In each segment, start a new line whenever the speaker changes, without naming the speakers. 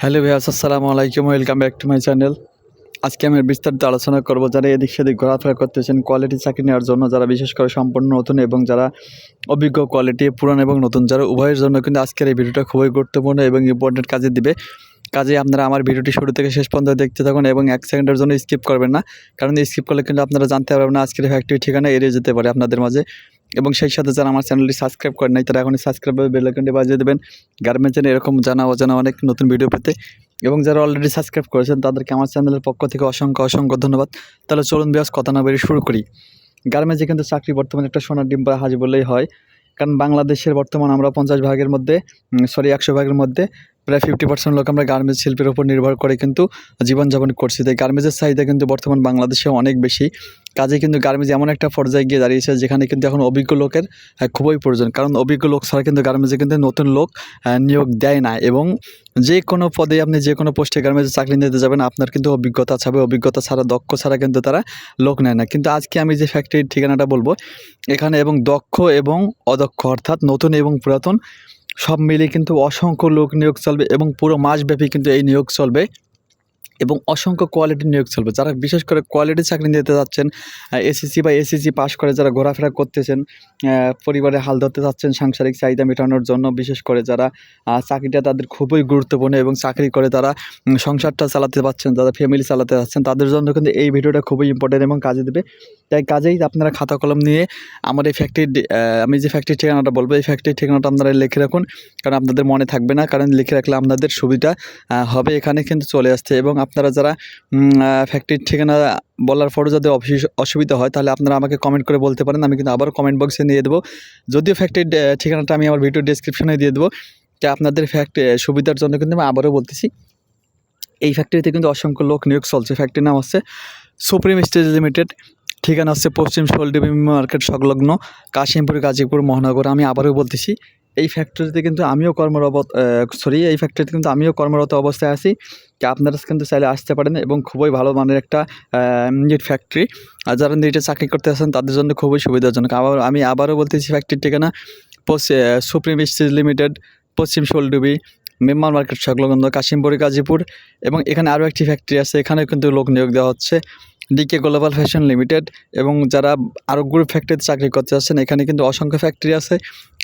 Hello viewers, আসসালামু আলাইকুম, welcome back to my channel. আজকে আমি বিস্তারিত আলোচনা করব যারা এদিক সেদিক ঘোরাফেরা করতেছেন কোয়ালিটি চাকরি নেওয়ার জন্য, যারা বিশেষ করে সম্পূর্ণ নতুন এবং যারা অভিজ্ঞ, কোয়ালিটি পুরান এবং নতুন, যারা উভয়ের জন্য কিন্তু আজকের এই ভিডিওটা খুবই গুরুত্বপূর্ণ এবং ইম্পর্টেন্ট কাজে দিবে। কাজে আপনারা আমার ভিডিওটি শুরু থেকে শেষ পর্যন্ত দেখতে থাকুন এবং 1 সেকেন্ডের জন্য স্কিপ করবেন না, কারণ স্কিপ করলে কিন্তু আপনারা জানতে পারবেন না আজকের ফ্যাক্টরি ঠিকানা এড়িয়ে যেতে পারে আপনাদের মাঝে। এবং সেই সাথে যারা আমার চ্যানেলটি সাবস্ক্রাইব করেন নাই তারা এখনই সাবস্ক্রাইব করে বেল আইকনটি বাজিয়ে দেবেন গার্মেন্টসের এরকম জানা অজানা অনেক নতুন ভিডিও পেতে। এবং যারা অলরেডি সাবস্ক্রাইব করেছেন তাদেরকে আমার চ্যানেলের পক্ষ থেকে অসংখ্য অসংখ্য ধন্যবাদ। তাহলে চলুন বিয়াস, কথা না বেরিয়ে শুরু করি। গার্মেন্টসে কিন্তু চাকরি বর্তমানে একটা সোনার ডিম পাড়া হাজি বললেই হয়, কারণ বাংলাদেশের বর্তমান আমরা 50 ভাগের মধ্যে 100 ভাগের মধ্যে প্রায় 50% লোক আমরা গার্মেন্টস শিল্পের উপর নির্ভর করে কিন্তু জীবনযাপন করছি। তাই গার্মেন্টসের চাহিদা কিন্তু বর্তমান বাংলাদেশে অনেক বেশি। কাজে কিন্তু গার্মেন্টস এমন একটা পর্যায়ে গিয়ে দাঁড়িয়েছে যেখানে কিন্তু এখন অভিজ্ঞ লোকের খুবই প্রয়োজন, কারণ অভিজ্ঞ লোক ছাড়া কিন্তু গার্মেন্টসে কিন্তু নতুন লোক নিয়োগ দেয় না। এবং যে কোনো পদে আপনি যে কোনো পোস্টে গার্মেন্টসে চাকরি নিতে যাবেন আপনার কিন্তু অভিজ্ঞতা ছাড়া, অভিজ্ঞতা ছাড়া, দক্ষ ছাড়া কিন্তু তারা লোক নেয় না। কিন্তু আজকে আমি যে ফ্যাক্টরির ঠিকানাটা বলবো এখানে এবং দক্ষ এবং অদক্ষ অর্থাৎ নতুন এবং পুরাতন সব মিলিয়ে কিন্তু অসংখ্য লোক নিয়োগ চলবে এবং পুরো মাসব্যাপী কিন্তু এই নিয়োগ চলবে এবং অসংখ্য কোয়ালিটির নিয়োগ চলবে। যারা বিশেষ করে কোয়ালিটি চাকরি নিতে যাচ্ছেন, এসএসসি বা এসএসসি পাস করে যারা ঘোরাফেরা করতেছেন, পরিবারে হাল ধরতে চাচ্ছেন সাংসারিক চাহিদা মেটানোর জন্য, বিশেষ করে যারা চাকরিটা তাদের খুবই গুরুত্বপূর্ণ এবং চাকরি করে তারা সংসারটা চালাতে পারছেন, যারা ফ্যামিলি চালাতে যাচ্ছেন তাদের জন্য কিন্তু এই ভিডিওটা খুবই ইম্পর্টেন্ট এবং কাজে দেবে। তাই কাজেই আপনারা খাতা কলম নিয়ে আমার এই ফ্যাক্টরির আমি যে ফ্যাক্টরির ঠিকানাটা বলবো এই ফ্যাক্টরির ঠিকানাটা আপনারা লিখে রাখুন, কারণ আপনাদের মনে থাকবে না, কারণ লিখে রাখলে আপনাদের সুবিধা হবে। এখানে কিন্তু চলে আসছে এবং আপনারা যারা ফ্যাক্টরির ঠিকানা বলার পরও যদি অসুবিধা হয় তাহলে আপনারা আমাকে কমেন্ট করে বলতে পারেন, আমি কিন্তু আবারও কমেন্ট বক্সে দিয়ে দেবো। যদিও ফ্যাক্টরির ঠিকানাটা আমি আমার ভিডিও ডেসক্রিপশনে দিয়ে দেবো, তা আপনাদের সুবিধার জন্য কিন্তু আমি আবারও বলতেছি। এই ফ্যাক্টরিতে কিন্তু অসংখ্য লোক নিয়োগ চলছে। ফ্যাক্টরির নাম হচ্ছে সুপ্রিম স্টিল লিমিটেড, ঠিকানা হচ্ছে পশ্চিম শোলডিবি মার্কেট সংলগ্ন কাশিমপুর, গাজীপুর মহানগর। আমি আবারও বলতেছি এই ফ্যাক্টরিতে কিন্তু আমিও কর্মরত অবস্থায় আছি। আপনারা কিন্তু চাইলে আসতে পারেন এবং খুবই ভালো মানের একটা নিট ফ্যাক্টরি। আর যারা নিটে চাকরি করতে আসেন তাদের জন্য খুবই সুবিধাজনক। আমি আবারও বলতেছি ফ্যাক্টরির ঠিকানা সুপ্রিম স্টিল লিমিটেড, পশ্চিম শোলডিবি মেম্বার মার্কেট সংলগ্ন কাশিমপুর, গাজীপুর। এবং এখানে আরও একটি ফ্যাক্টরি আছে, এখানেও কিন্তু লোক নিয়োগ দেওয়া হচ্ছে, ডিকে গ্লোবাল ফ্যাশন লিমিটেড। এবং যারা আরও গ্রুপ ফ্যাক্টরিতে চাকরি করতে আসছেন এখানে কিন্তু অসংখ্য ফ্যাক্টরি আছে।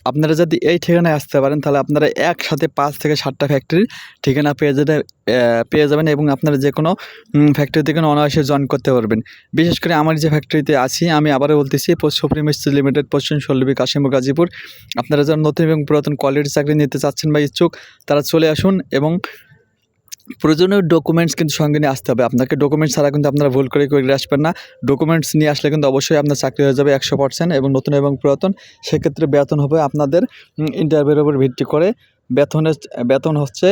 আপনারা যদি এই ঠিকানায় আসতে পারেন তাহলে আপনারা একসাথে 5 থেকে 7টা ফ্যাক্টরির ঠিকানা পেয়ে যাবেন এবং আপনারা যে কোনো ফ্যাক্টরিতে কিন্তু অনায়াসে জয়েন করতে পারবেন। বিশেষ করে আমার যে ফ্যাক্টরিতে আছি আমি আবারও বলতেছি সুপ্রিম স্টিল লিমিটেড, পশ্চিম শোলডিবি, কাশিমপুর, গাজীপুর। আপনারা যারা নতুন এবং পুরাতন কোয়ালিটি চাকরি নিতে চাচ্ছেন বা ইচ্ছুক তারা চলে আসুন এবং প্রয়োজনীয় ডকুমেন্টস কিন্তু সঙ্গে নিয়ে আসতে হবে আপনাকে। ডকুমেন্টস ছাড়া কিন্তু আপনারা ভুল করে আসবেন না। ডকুমেন্টস নিয়ে আসলে কিন্তু অবশ্যই আপনার চাকরি হয়ে যাবে 100% এবং নতুন এবং পুরাতন। সেক্ষেত্রে বেতন হবে আপনাদের ইন্টারভিউর উপর ভিত্তি করে। বেতন হচ্ছে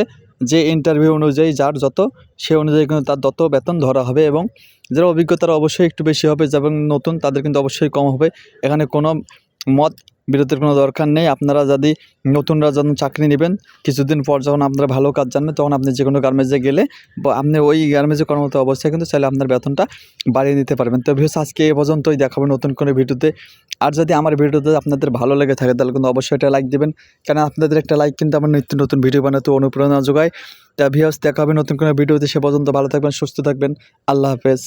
যে ইন্টারভিউ অনুযায়ী যার যত, সে অনুযায়ী কিন্তু তার তত বেতন ধরা হবে। এবং যারা অভিজ্ঞতার অবশ্যই একটু বেশি হবে এবং নতুন তাদের কিন্তু অবশ্যই কম হবে। এখানে কোনো মত বিরতির কোনো দরকার নেই। আপনারা যদি নতুনরা যখন চাকরি নেবেন কিছুদিন পর যখন আপনারা ভালো কাজ জানবেন তখন আপনি যে কোনো গার্মেন্টসে গেলে বা আপনি ওই গার্মেন্টসে কর্মরত অবস্থায় কিন্তু চাইলে আপনার বেতনটা বাড়িয়ে নিতে পারবেন। তো ভিউয়ার্স, আজকে এই পর্যন্তই, দেখাবো নতুন কোনো ভিডিওতে। আর যদি আমার ভিডিওতে আপনাদের ভালো লেগে থাকে তাহলে কিন্তু অবশ্যই একটা লাইক দেবেন, কারণ আপনাদের একটা লাইক কিন্তু আমার নিত্য নতুন ভিডিও বানাতে অনুপ্রেরণা যোগায়। তা ভিউয়ার্স, দেখা হবে নতুন কোনো ভিডিওতে। সে পর্যন্ত ভালো থাকবেন, সুস্থ থাকবেন। আল্লাহ হাফেজ।